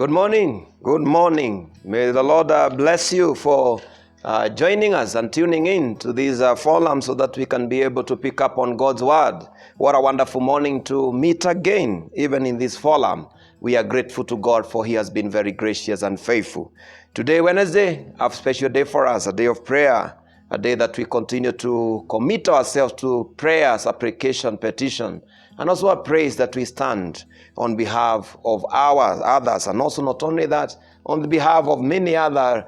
Good morning. Good morning. May the Lord bless you for joining us and tuning in to these forums so that we can be able to pick up on God's word. What a wonderful morning to meet again, even in this forum. We are grateful to God for He has been very gracious and faithful. Today, Wednesday, a special day for us, a day of prayer, a day that we continue to commit ourselves to prayer, supplication, petition, and also a praise that we stand on behalf of others, and also not only that, on behalf of many other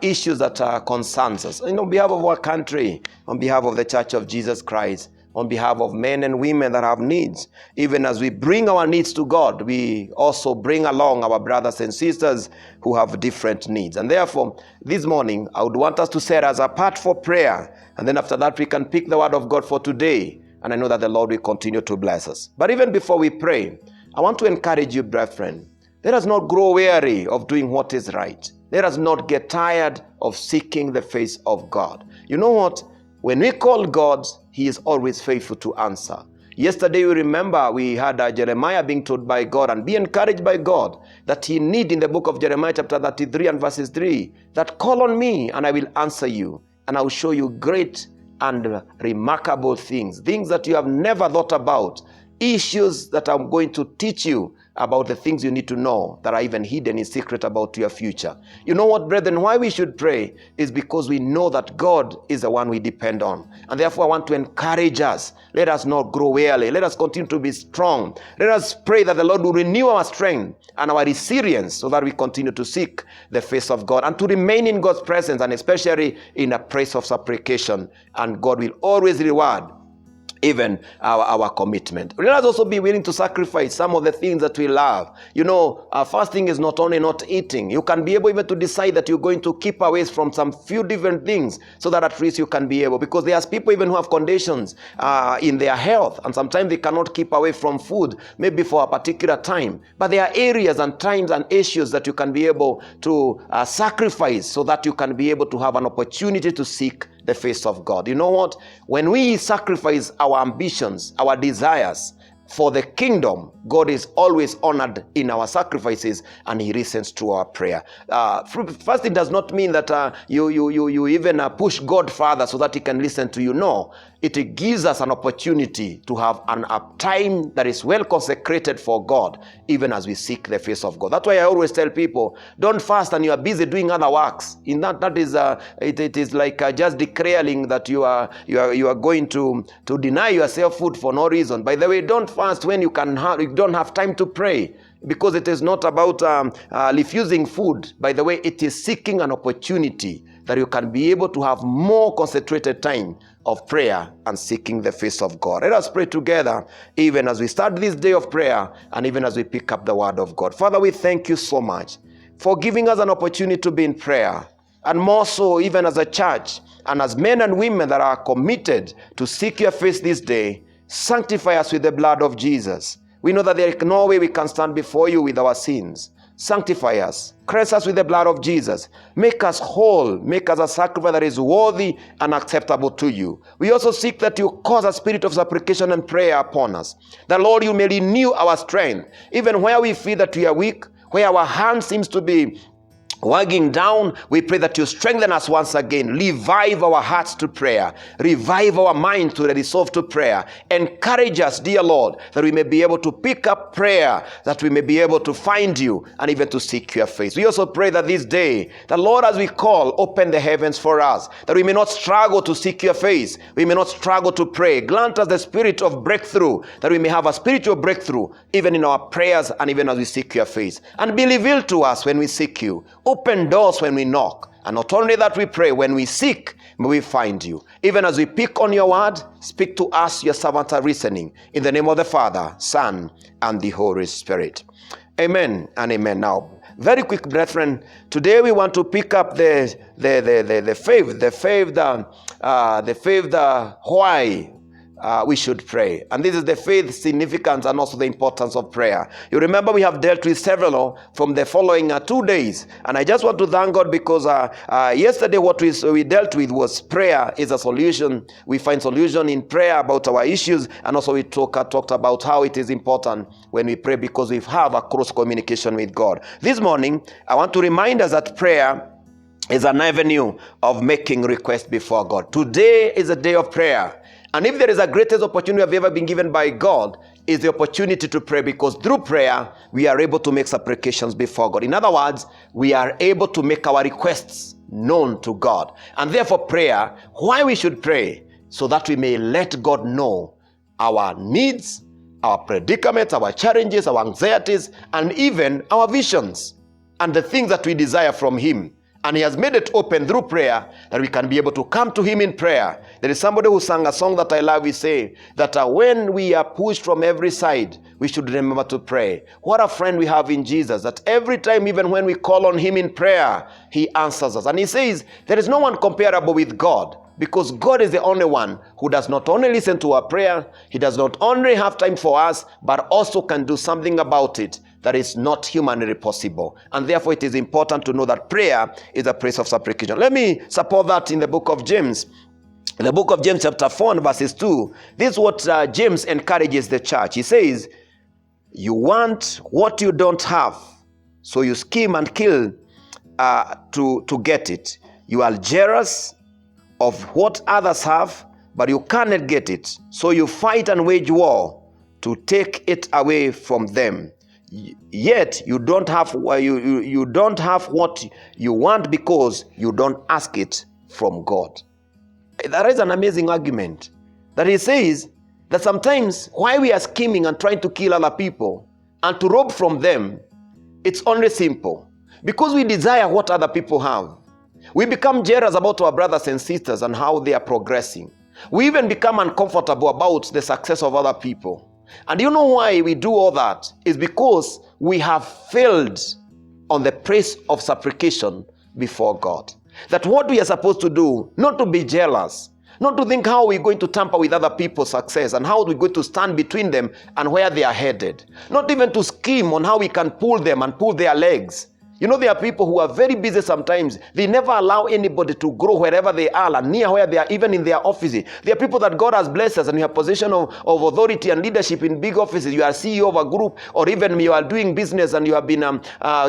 issues that concerns us, on behalf of our country, on behalf of the Church of Jesus Christ, on behalf of men and women that have needs. Even as we bring our needs to God, we also bring along our brothers and sisters who have different needs. And therefore, this morning, I would want us to set us apart for prayer. And then after that, we can pick the word of God for today. And I know that the Lord will continue to bless us. But even before we pray, I want to encourage you, brethren, let us not grow weary of doing what is right. Let us not get tired of seeking the face of God. You know what? When we call God, He is always faithful to answer. Yesterday, we remember we had Jeremiah being told by God and be encouraged by God that he need in the book of Jeremiah chapter 33 and verses 3, that call on me and I will answer you and I will show you great and remarkable things that you have never thought about, issues that I'm going to teach you about, the things you need to know that are even hidden in secret about your future. You know what, brethren, why we should pray is because we know that God is the one we depend on. And therefore I want to encourage us. Let us not grow weary. Let us continue to be strong. Let us pray that the Lord will renew our strength and our resilience so that we continue to seek the face of God and to remain in God's presence, and especially in a place of supplication. And God will always reward even our commitment. Let us also be willing to sacrifice some of the things that we love. You know, fasting is not only not eating. You can be able even to decide that you're going to keep away from some few different things so that at least you can be able, because there's people even who have conditions in their health, and sometimes they cannot keep away from food, maybe for a particular time. But there are areas and times and issues that you can be able to sacrifice so that you can be able to have an opportunity to seek the face of God. You know what? When we sacrifice our ambitions, our desires for the kingdom, God is always honored in our sacrifices and He listens to our prayer. First, it does not mean that you even push God further so that He can listen to you. No, it gives us an opportunity to have a time that is well consecrated for God, even as we seek the face of God. That's why I always tell people, don't fast and you are busy doing other works. In that is it is like just declaring that you are going to deny yourself food for no reason. By the way, don't fast when you don't have time to pray, because it is not about refusing food. By the way, it is seeking an opportunity that you can be able to have more concentrated time of prayer and seeking the face of God. Let us pray together even as we start this day of prayer and even as we pick up the word of God. Father, we thank you so much for giving us an opportunity to be in prayer, and more so even as a church and as men and women that are committed to seek your face this day. Sanctify us with the blood of Jesus. We know that there is no way we can stand before you with our sins. Sanctify us. Cleanse us with the blood of Jesus. Make us whole. Make us a sacrifice that is worthy and acceptable to you. We also seek that you cause a spirit of supplication and prayer upon us. That, Lord, you may renew our strength. Even where we feel that we are weak, where our hand seems to be wagging down, we pray that you strengthen us once again. Revive our hearts to prayer. Revive our mind to resolve to prayer. Encourage us, dear Lord, that we may be able to pick up prayer, that we may be able to find you and even to seek your face. We also pray that this day, that Lord, as we call, open the heavens for us, that we may not struggle to seek your face. We may not struggle to pray. Grant us the spirit of breakthrough, that we may have a spiritual breakthrough even in our prayers and even as we seek your face. And be revealed to us when we seek you. Open doors when we knock. And not only that, we pray, when we seek, may we find you. Even as we pick on your word, speak to us, your servants are listening. In the name of the Father, Son, and the Holy Spirit. Amen and amen. Now, very quick, brethren, today we want to pick up the faith why we should pray. And this is the faith significance and also the importance of prayer. You remember we have dealt with several from the following 2 days. And I just want to thank God because yesterday what we dealt with was prayer is a solution. We find solution in prayer about our issues. And also we talked about how it is important when we pray because we have a close communication with God. This morning, I want to remind us that prayer is an avenue of making requests before God. Today is a day of prayer. And if there is a greatest opportunity we have ever been given by God, is the opportunity to pray, because through prayer, we are able to make supplications before God. In other words, we are able to make our requests known to God. And therefore prayer, why we should pray? So that we may let God know our needs, our predicaments, our challenges, our anxieties, and even our visions, and the things that we desire from Him. And He has made it open through prayer that we can be able to come to Him in prayer. There is somebody who sang a song that I love. We say that when we are pushed from every side, we should remember to pray. What a friend we have in Jesus, that every time, even when we call on Him in prayer, He answers us. And He says there is no one comparable with God, because God is the only one who does not only listen to our prayer, He does not only have time for us, but also can do something about it that is not humanly possible. And therefore it is important to know that prayer is a place of supplication. Let me support that in the book of James. In the book of James chapter 4 and verses 2, this is what James encourages the church. He says, you want what you don't have, so you scheme and kill to get it. You are jealous of what others have, but you cannot get it. So you fight and wage war to take it away from them. Yet you don't have you don't have what you want because you don't ask it from God. That is an amazing argument. That he says that sometimes why we are scheming and trying to kill other people and to rob from them, it's only simple. Because we desire what other people have. We become jealous about our brothers and sisters and how they are progressing. We even become uncomfortable about the success of other people. And you know why we do all that? Is because we have failed on the place of supplication before God. That what we are supposed to do, not to be jealous, not to think how we're going to tamper with other people's success and how we're going to stand between them and where they are headed. Not even to scheme on how we can pull them and pull their legs. You know, there are people who are very busy sometimes. They never allow anybody to grow wherever they are and near where they are, even in their offices. There are people that God has blessed us and you have position of authority and leadership in big offices. You are CEO of a group, or even you are doing business and you have been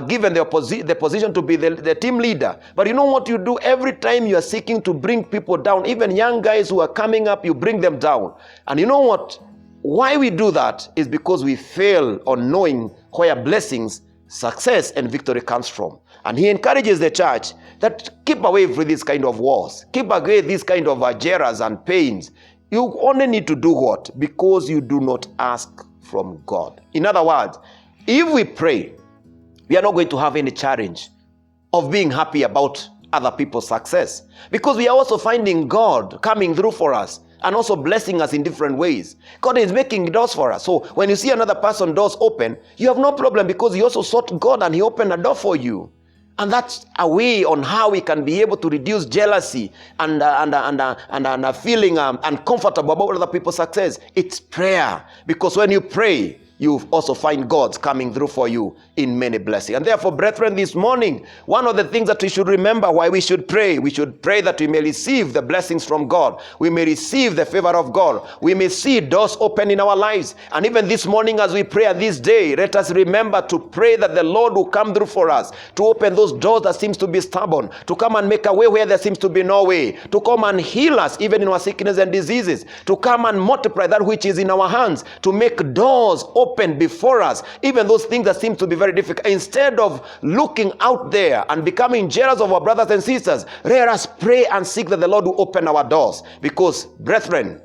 given the position to be the team leader. But you know what you do? Every time you are seeking to bring people down, even young guys who are coming up, you bring them down. And you know what? Why we do that is because we fail on knowing where blessings, success and victory comes from. And he encourages the church that keep away from this kind of wars. Keep away this kind of jeers and pains. You only need to do what? Because you do not ask from God. In other words, if we pray, we are not going to have any challenge of being happy about other people's success. Because we are also finding God coming through for us and also blessing us in different ways. God is making doors for us. So when you see another person doors open, you have no problem because you also sought God and he opened a door for you. And that's a way on how we can be able to reduce jealousy and feeling uncomfortable about other people's success. It's prayer. Because when you pray, you also find God's coming through for you in many blessings. And therefore, brethren, this morning, one of the things that we should remember why we should pray that we may receive the blessings from God. We may receive the favor of God. We may see doors open in our lives. And even this morning as we pray this day, let us remember to pray that the Lord will come through for us, to open those doors that seems to be stubborn, to come and make a way where there seems to be no way, to come and heal us even in our sickness and diseases, to come and multiply that which is in our hands, to make doors open before us, even those things that seem to be very difficult. Instead of looking out there and becoming jealous of our brothers and sisters, let us pray and seek that the Lord will open our doors. Because, brethren,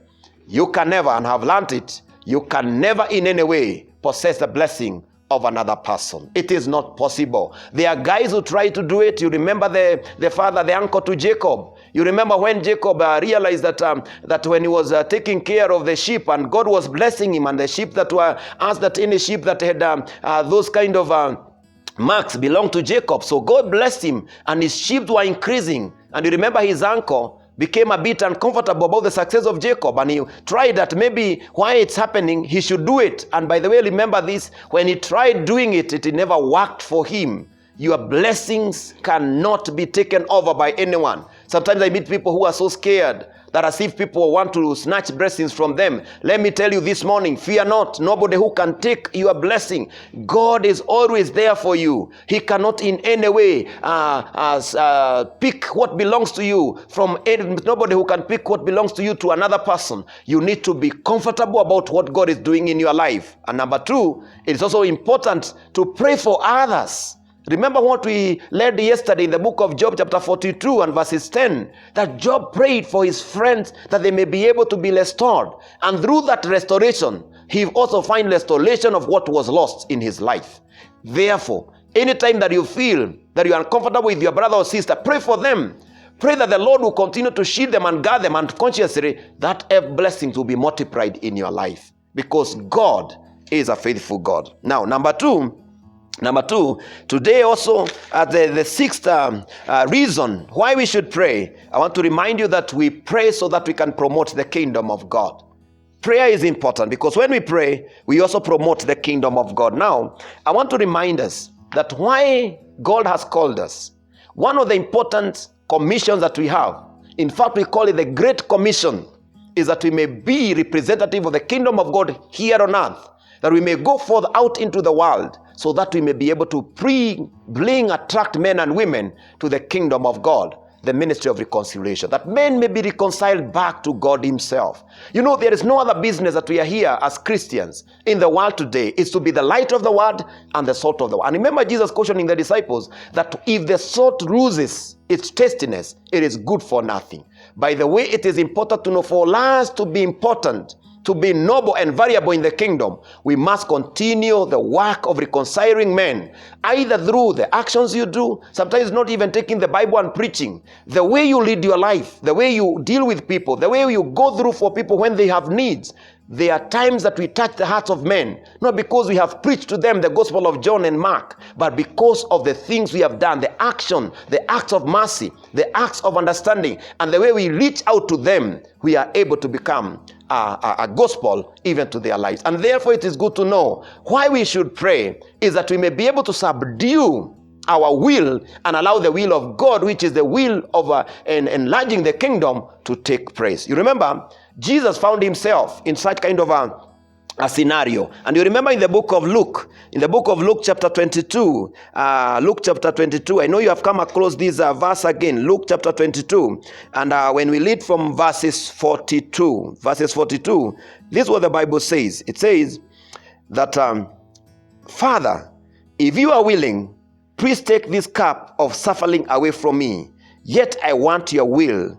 you can never, and have learned it, you can never in any way possess the blessing of another person. It is not possible. There are guys who try to do it. You remember the father, the uncle to Jacob. You remember when Jacob realized that when he was taking care of the sheep and God was blessing him, and the sheep that were asked that any sheep that had those kind of marks belonged to Jacob. So God blessed him and his sheep were increasing. And you remember his uncle became a bit uncomfortable about the success of Jacob, and he tried that maybe why it's happening, he should do it. And by the way, remember this, when he tried doing it, it never worked for him. Your blessings cannot be taken over by anyone. Sometimes I meet people who are so scared that as if people want to snatch blessings from them. Let me tell you this morning, fear not. Nobody who can take your blessing. God is always there for you. He cannot in any way pick what belongs to you from nobody who can pick what belongs to you to another person. You need to be comfortable about what God is doing in your life. And number two, it's also important to pray for others. Remember what we read yesterday in the book of Job chapter 42 and verses 10, that Job prayed for his friends that they may be able to be restored. And through that restoration, he also find restoration of what was lost in his life. Therefore, anytime that you feel that you are uncomfortable with your brother or sister, pray for them. Pray that the Lord will continue to shield them and guard them, and consciously that blessings will be multiplied in your life, because God is a faithful God. Now, number two, today also, the sixth reason why we should pray, I want to remind you that we pray so that we can promote the kingdom of God. Prayer is important because when we pray, we also promote the kingdom of God. Now, I want to remind us that why God has called us. One of the important commissions that we have, in fact, we call it the Great Commission, is that we may be representative of the kingdom of God here on earth, that we may go forth out into the world, so that we may be able to attract men and women to the kingdom of God, the ministry of reconciliation, that men may be reconciled back to God himself. You know, there is no other business that we are here as Christians in the world today is to be the light of the world and the salt of the world. And remember Jesus cautioning the disciples that if the salt loses its tastiness, it is good for nothing. By the way, it is important to know, for us to be important, to be noble and variable in the kingdom, we must continue the work of reconciling men, either through the actions you do, sometimes not even taking the Bible and preaching, the way you lead your life, the way you deal with people, the way you go through for people when they have needs. There are times that we touch the hearts of men, not because we have preached to them the gospel of John and Mark, but because of the things we have done, the action, the acts of mercy, the acts of understanding, and the way we reach out to them, we are able to become a gospel even to their lives. And therefore it is good to know why we should pray is that we may be able to subdue our will and allow the will of God, which is the will of enlarging the kingdom, to take place. You remember, Jesus found himself in such kind of a scenario. And you remember in the book of Luke chapter 22, I know you have come across this verse again, Luke chapter 22, and when we read from verses 42, this is what the Bible says. It says that, Father, if you are willing, please take this cup of suffering away from me, yet I want your will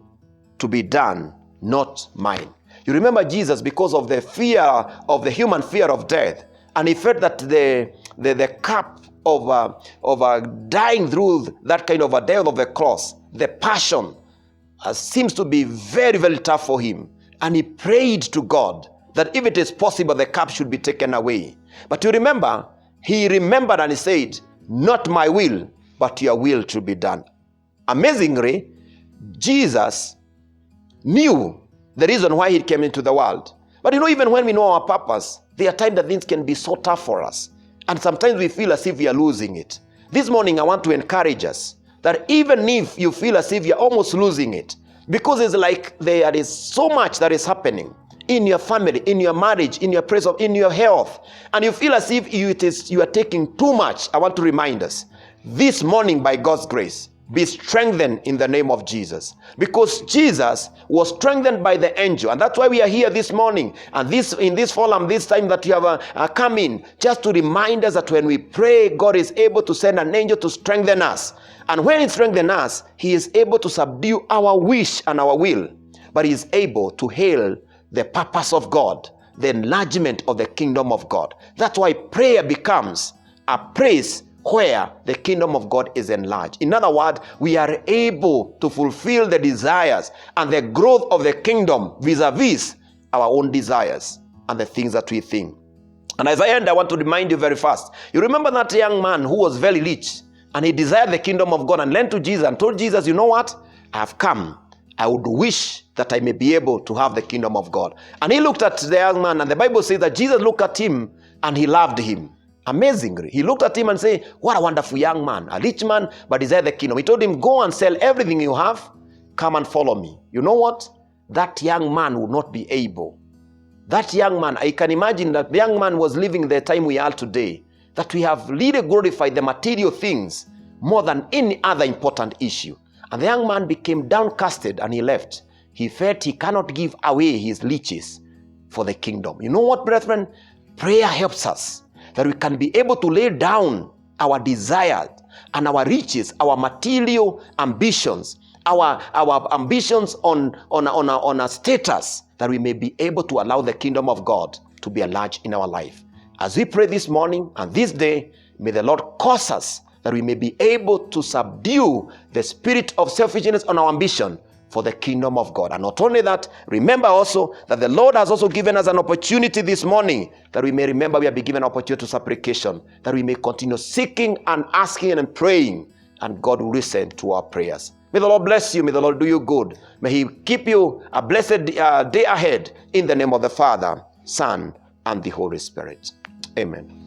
to be done, not mine. You remember Jesus, because of the fear of the human fear of death, and he felt that the cup of dying through that kind of a death of the cross, the passion, seems to be very, very tough for him. And he prayed to God that if it is possible, the cup should be taken away. But you remember, he remembered and he said, not my will, but your will should be done. Amazingly, Jesus knew the reason why he came into the world. But you know, even when we know our purpose, there are times that things can be so tough for us. And sometimes we feel as if we are losing it. This morning, I want to encourage us that even if you feel as if you're almost losing it, because it's like there is so much that is happening in your family, in your marriage, in your presence, in your health, and you feel as if you are taking too much, I want to remind us, this morning, by God's grace, be strengthened in the name of Jesus. Because Jesus was strengthened by the angel. And that's why we are here this morning. And in this forum, this time that you have come in, just to remind us that when we pray, God is able to send an angel to strengthen us. And when he strengthens us, he is able to subdue our wish and our will. But he is able to hail the purpose of God, the enlargement of the kingdom of God. That's why prayer becomes a praise where the kingdom of God is enlarged. In other words, we are able to fulfill the desires and the growth of the kingdom vis-a-vis our own desires and the things that we think. And as I end, I want to remind you very fast. You remember that young man who was very rich, and he desired the kingdom of God and went to Jesus and told Jesus, you know what? I have come. I would wish that I may be able to have the kingdom of God. And he looked at the young man, and the Bible says that Jesus looked at him and he loved him. Amazingly, he looked at him and said, what a wonderful young man, a rich man, but desired the kingdom. He told him, go and sell everything you have, come and follow me. You know what? That young man would not be able. That young man, I can imagine that the young man was living the time we are today, that we have really glorified the material things more than any other important issue. And the young man became downcasted and he left. He felt he cannot give away his riches for the kingdom. You know what, brethren? Prayer helps us that we can be able to lay down our desires and our riches, our material ambitions, our ambitions on a status, that we may be able to allow the kingdom of God to be enlarged in our life. As we pray this morning and this day, may the Lord cause us that we may be able to subdue the spirit of selfishness on our ambition for the kingdom of God. And not only that, remember also that the Lord has also given us an opportunity this morning, that we may remember we have been given an opportunity to supplication, that we may continue seeking and asking and praying, and God will listen to our prayers. May the Lord bless you. May the Lord do you good. May he keep you a blessed day ahead, in the name of the Father, Son, and the Holy Spirit. Amen.